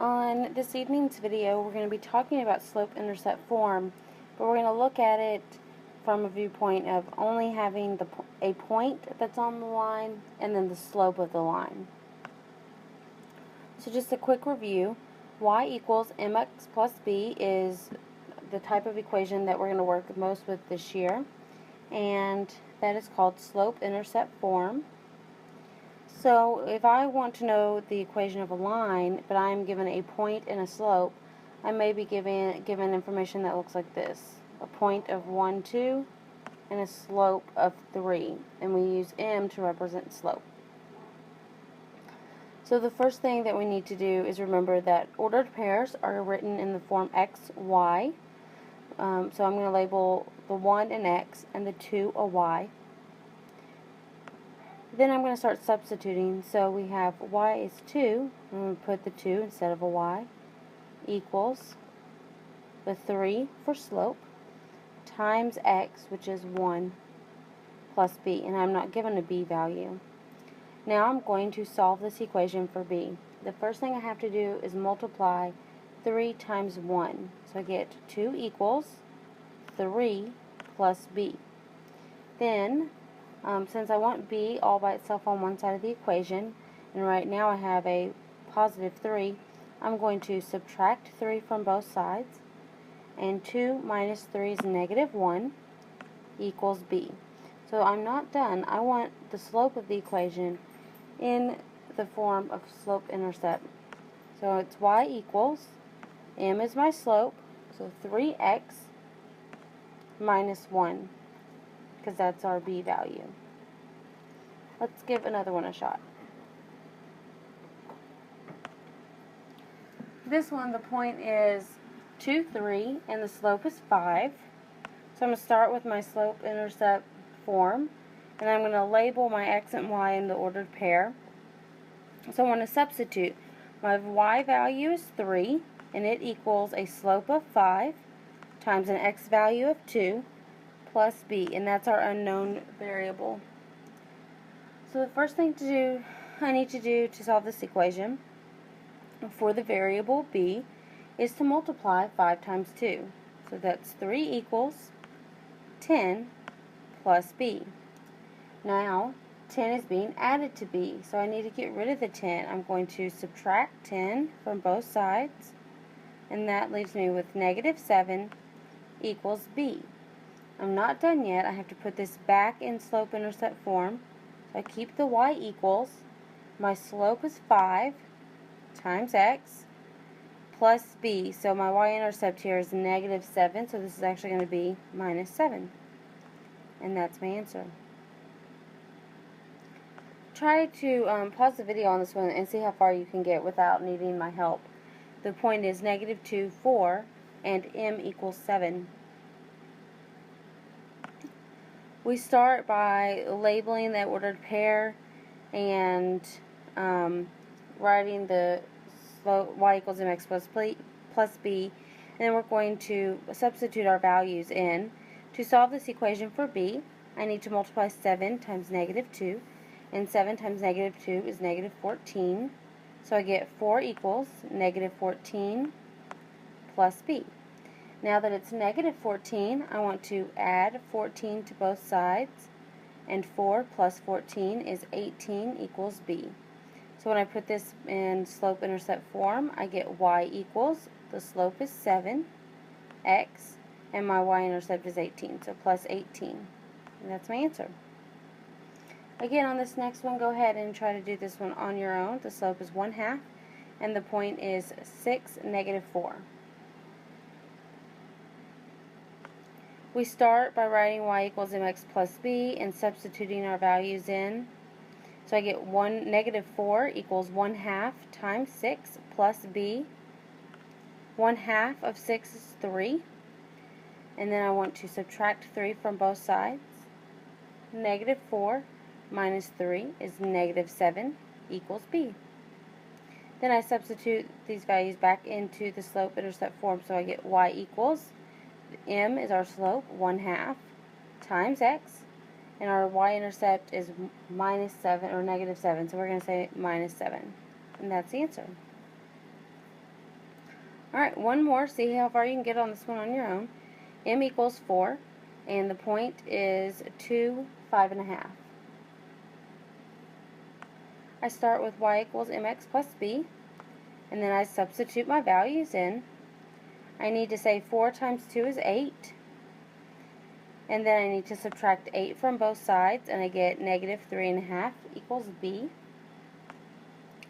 On this evening's video, we're going to be talking about slope-intercept form, but we're going to look at it from a viewpoint of only having a point that's on the line and then the slope of the line. So just a quick review, y equals mx plus b is the type of equation that we're going to work most with this year, and that is called slope-intercept form. So if I want to know the equation of a line, but I'm given a point and a slope, I may be given information that looks like this. A point of 1, 2, and a slope of 3. And we use m to represent slope. So the first thing that we need to do is remember that ordered pairs are written in the form x, y. So I'm going to label the 1 an x and the 2 a y. Then I'm going to start substituting. So we have y is 2. I'm going to put the 2 instead of a y, equals the 3 for slope, times x, which is 1, plus b. And I'm not given a b value. Now I'm going to solve this equation for b. The first thing I have to do is multiply 3 times 1. So I get 2 equals 3 plus b. Then since I want b all by itself on one side of the equation, and right now I have a positive 3, I'm going to subtract 3 from both sides, and 2 minus 3 is negative 1 equals b. So I'm not done. I want the slope of the equation in the form of slope-intercept. So it's y equals, m is my slope, so 3x minus 1. Because that's our b value. Let's give another one a shot. This one, the point is 2, 3, and the slope is 5. So I'm going to start with my slope-intercept form, and I'm going to label my x and y in the ordered pair. So I want to substitute. My y value is 3, and it equals a slope of 5 times an x value of 2 plus b, and that's our unknown variable. So the first thing I need to do to solve this equation for the variable b is to multiply 5 times 2. So that's 3 equals 10 plus b. Now 10 is being added to b, so I need to get rid of the 10. I'm going to subtract 10 from both sides, and that leaves me with negative 7 equals b. I'm not done yet. I have to put this back in slope-intercept form. So I keep the y equals, my slope is 5 times x plus b. So my y-intercept here is negative 7, so this is actually going to be minus 7. And that's my answer. Try to pause the video on this one and see how far you can get without needing my help. The point is negative 2, 4, and m equals 7. We start by labeling the ordered pair and writing the slope y equals mx plus b, and then we're going to substitute our values in. To solve this equation for b, I need to multiply 7 times negative 2, and 7 times negative 2 is negative 14, so I get 4 equals negative 14 plus b. Now that it's negative 14, I want to add 14 to both sides, and 4 plus 14 is 18 equals b. So when I put this in slope-intercept form, I get y equals, the slope is 7, x, and my y-intercept is 18, so plus 18. And that's my answer. Again, on this next one, go ahead and try to do this one on your own. The slope is 1/2, and the point is 6, negative 4. We start by writing y equals mx plus b and substituting our values in. So I get negative 4 equals 1/2 times 6 plus b. 1/2 of 6 is 3. And then I want to subtract 3 from both sides. Negative 4 minus 3 is negative 7 equals b. Then I substitute these values back into the slope-intercept form, so I get y equals, m is our slope, 1/2 times x, and our y-intercept is minus 7 or negative 7, so we're going to say minus 7, and that's the answer. Alright, one more. See how far you can get on this one on your own. M equals 4, and the point is 2, 5.5. I start with y equals mx plus b, and then I substitute my values in. I need to say 4 times 2 is 8, and then I need to subtract 8 from both sides, and I get negative 3.5 equals b.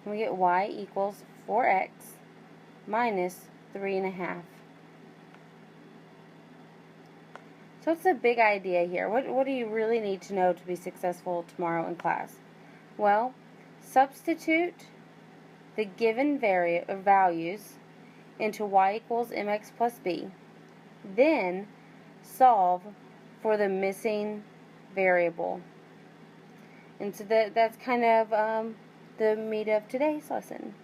We get y equals 4x minus 3.5. So it's a big idea here. What do you really need to know to be successful tomorrow in class? Well, substitute the given values into y equals mx plus b. Then solve for the missing variable. And so that's kind of the meat of today's lesson.